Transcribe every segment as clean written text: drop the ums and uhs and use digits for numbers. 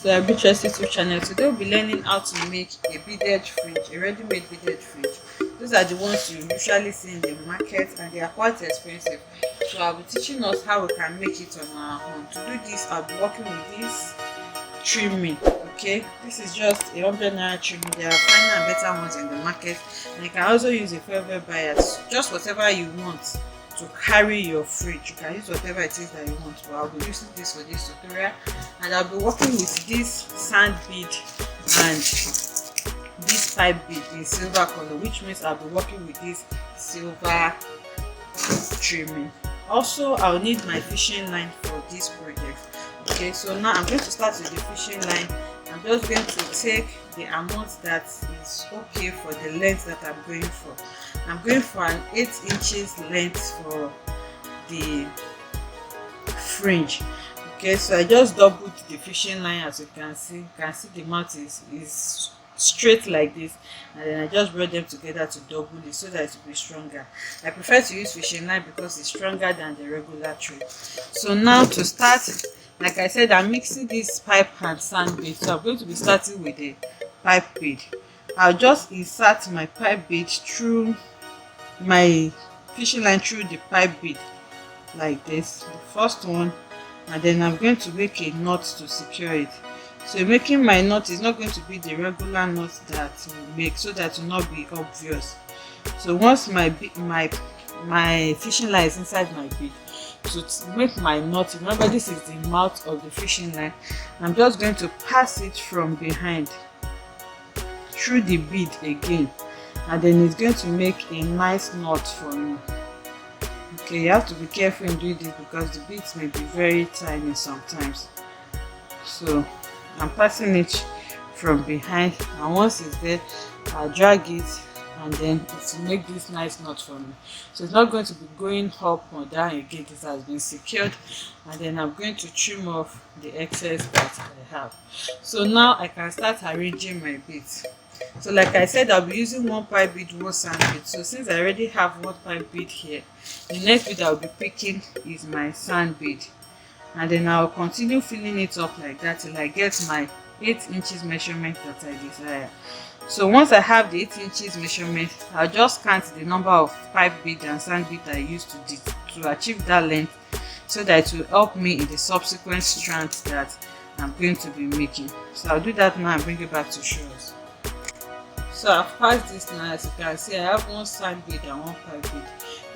So I beat YouTube channel. Today we'll be learning how to make a beaded fringe, a ready-made beaded fringe. Those are the ones you usually see in the market and they are quite expensive. So I'll be teaching us how we can make it on our own. To do this, I'll be working with this trimming. Okay, this is just a 100 naira trimming. There are finer and better ones in the market, and you can also use a favorite buyers. Just whatever you want to carry your fridge, you can use whatever it is that you want. But I'll be using this for this tutorial, and I'll be working with this sand bead and this pipe bead in silver color, which means I'll be working with this silver trimming. Also, I'll need my fishing line for this project. Okay, so now I'm going to start with the fishing line. I'm just going to take the amount that is okay for the length that I'm going for. I'm going for an 8 inches length for the fringe. Okay, so I just doubled the fishing line. As you can see, the mouth is straight like this, and then I just brought them together to double it so that it will be stronger. I prefer to use fishing line because it's stronger than the regular thread. So now to start, like I said, I'm mixing this pipe and sand bead. So I'm going to be starting with the pipe bead. I'll just insert my pipe bead through my fishing line through the pipe bead like this, the first one, and then I'm going to make a knot to secure it. So making my knot is not going to be the regular knot that we make, so that will not be obvious. So once my fishing line is inside my bead, so to make my knot, remember this is the mouth of the fishing line, I'm just going to pass it from behind through the bead again, and then it's going to make a nice knot for me. Okay, you have to be careful in doing this because the beads may be very tiny sometimes. So I'm passing it from behind, and once it's there, I'll drag it, and then it will make this nice knot for me. So it's not going to be going up or down again. This has been secured, and then I'm going to trim off the excess that I have. So now I can start arranging my beads. So like I said, I'll be using one pipe bead, one sand bead. So since I already have one pipe bead here, the next bead I'll be picking is my sand bead, and then I'll continue filling it up like that till I get my 8 inches measurement that I desire. So once I have the 8 inches measurement, I'll just count the number of pipe bead and sand bead I used to achieve that length, so that it will help me in the subsequent strands that I'm going to be making. So I'll do that now and bring it back to show us. So I've passed this now. As you can see, I have one sand bead and one pipe bead.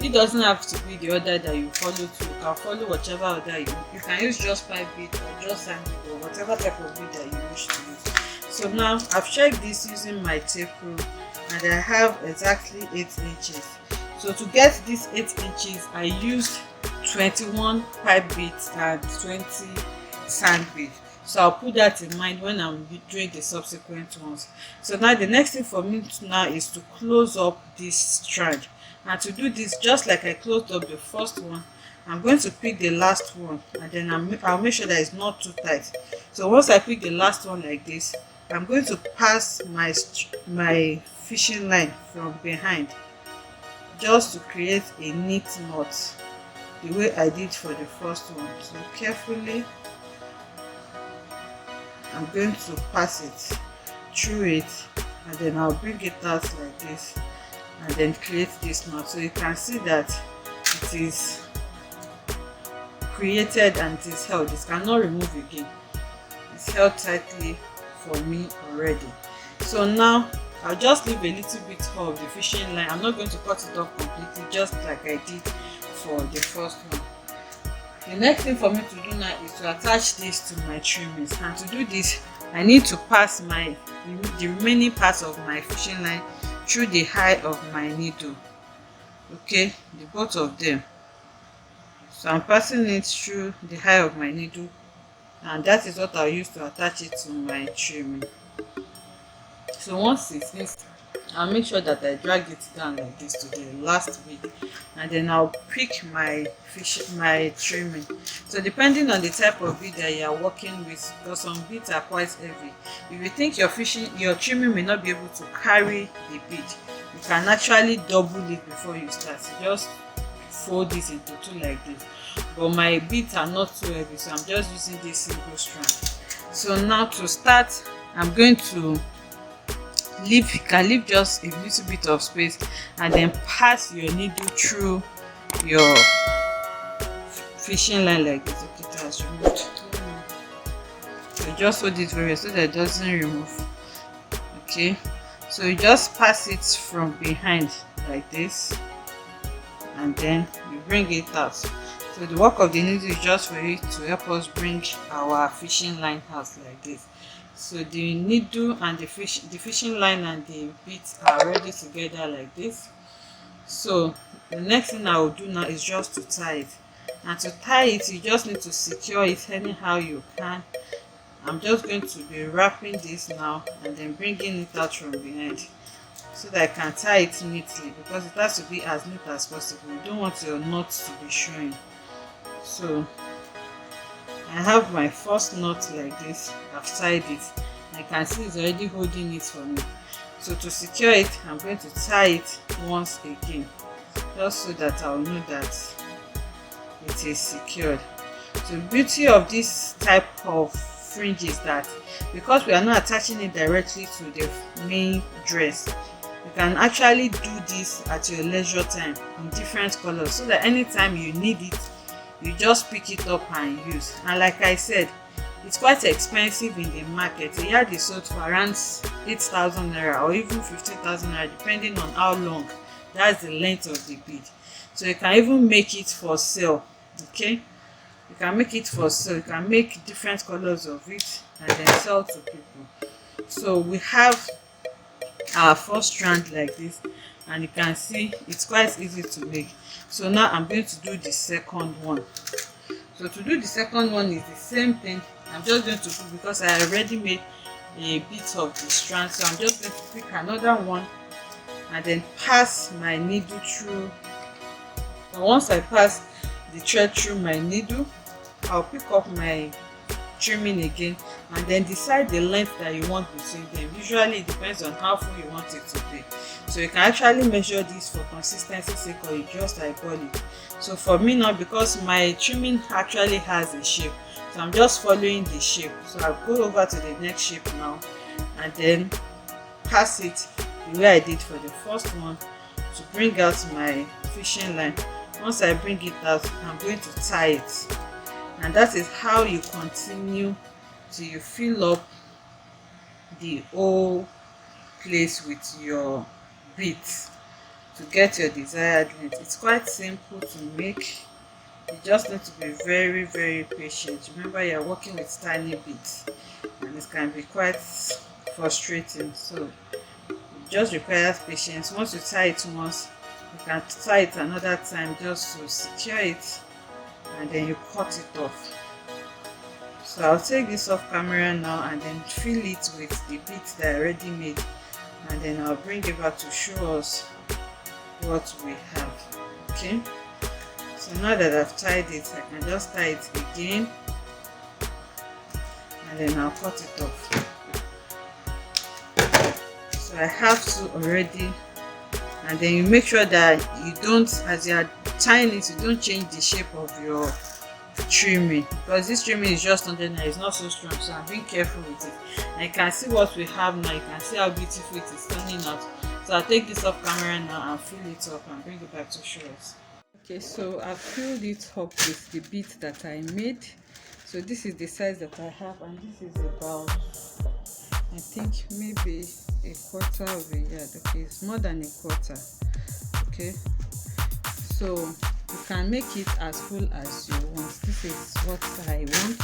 It doesn't have to be the order that you follow to. You can follow whichever order you can use just pipe bead or just sand bead or whatever type of bead that you wish to use. So now I've checked this using my tape rule, and I have exactly 8 inches. So to get these 8 inches, I used 21 pipe beads and 20 sand beads. So I'll put that in mind when I'm doing the subsequent ones. So now the next thing for me now is to close up this strand. And to do this, just like I closed up the first one, I'm going to pick the last one, and then I'll make sure that it's not too tight. So once I pick the last one like this, I'm going to pass my fishing line from behind, just to create a neat knot, the way I did for the first one. So carefully, I'm going to pass it through it, and then I'll bring it out like this, and then create this knot. So you can see that it is created and it is held. This cannot remove again. It's held tightly for me already. So now I'll just leave a little bit of the fishing line. I'm not going to cut it off completely, just like I did for the first one. The next thing for me to do now is to attach this to my trimmings, and to do this I need to pass the remaining parts of my fishing line through the eye of my needle. Okay, the both of them. So I'm passing it through the eye of my needle, and that is what I'll use to attach it to my trimming. So once it's in, I'll make sure that I drag it down like this to the last bead, and then I'll pick my trimming. So depending on the type of bead that you are working with, because some beads are quite heavy, if you think your trimming may not be able to carry the bead, you can actually double it before you start. So just fold this into two like this. But my beads are not too heavy, so I'm just using this single strand. So now to start, I'm going to leave, you can leave just a little bit of space and then pass your needle through your fishing line like this. Okay, it has removed. So just hold it very well so that it doesn't remove. Okay, so you just pass it from behind like this and then you bring it out. So the work of the needle is just for it to help us bring our fishing line out like this. So the needle and the fishing line and the bit are already together like this. So the next thing I will do now is just to tie it. And to tie it, you just need to secure it anyhow you can. I'm just going to be wrapping this now and then bringing it out from behind so that I can tie it neatly, because it has to be as neat as possible. You don't want your knots to be showing. So I have my first knot like this. I've tied it. I can see it's already holding it for me. So to secure it, I'm going to tie it once again, just so that I'll know that it is secured. So the beauty of this type of fringe is that because we are not attaching it directly to the main dress, you can actually do this at your leisure time in different colors, so that anytime you need it, you just pick it up and use. And like I said, it's quite expensive in the market. A yard is sold for around 8,000 naira or even 15,000 naira, depending on how long, that's the length of the bead. So you can even make it for sale. Okay, you can make it for sale. You can make different colors of it and then sell to people. So we have our first strand like this, and you can see it's quite easy to make. So now I'm going to do the second one. So to do the second one is the same thing. I'm just going to put, because I already made a bit of the strand, so I'm just going to pick another one and then pass my needle through. And once I pass the thread through my needle, I'll pick up my trimming again and then decide the length that you want between them. Usually it depends on how full you want it to be. So you can actually measure this for consistency sake, or you just eyeball it. So for me now, because my trimming actually has a shape, so I'm just following the shape. So I'll go over to the next shape now and then pass it the way I did for the first one to bring out my fishing line. Once I bring it out, I'm going to tie it, and that is how you continue till you fill up the whole place with your beads to get your desired length. It's quite simple to make. You just need to be very, very patient. Remember, you're working with tiny beads and it can be quite frustrating, so it just requires patience. Once you tie it once, you can tie it another time just to secure it, and then you cut it off. So I'll take this off camera now and then fill it with the beads that I already made, and then I'll bring it back to show us what we have. Okay, so now that I've tied it, I can just tie it again and then I'll cut it off. So I have two already, and then you make sure that you don't, as you are tying it, you don't change the shape of your trimming, because this trimming is just under there, it's not so strong, so I'm being careful with it. And you can see what we have now. You can see how beautiful it is turning out. So I'll take this off camera now and fill it up and bring it back to show us. Okay, so I've filled it up with the beads that I made. So this is the size that I have, and this is about, I think, maybe a quarter of a yard. Okay, it's more than a quarter. Okay, so you can make it as full as you want. This is what I want,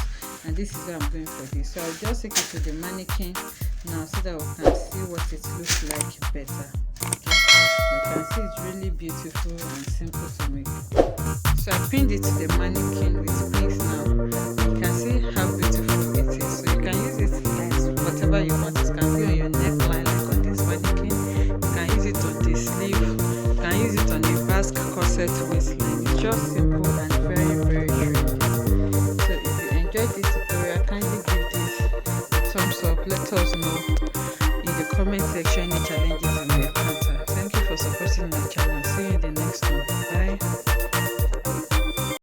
and this is where I'm going for this. So I'll just take it to the mannequin now so that we can see what it looks like better. Okay, you can see it's really beautiful and simple to make. So I pinned it to the mannequin with pins now. You can see how beautiful it is. So you can use it as whatever you want. It can be on your neckline like on this mannequin. You can use it on the sleeve. You can use it on a basque corset waistline. It's just simple.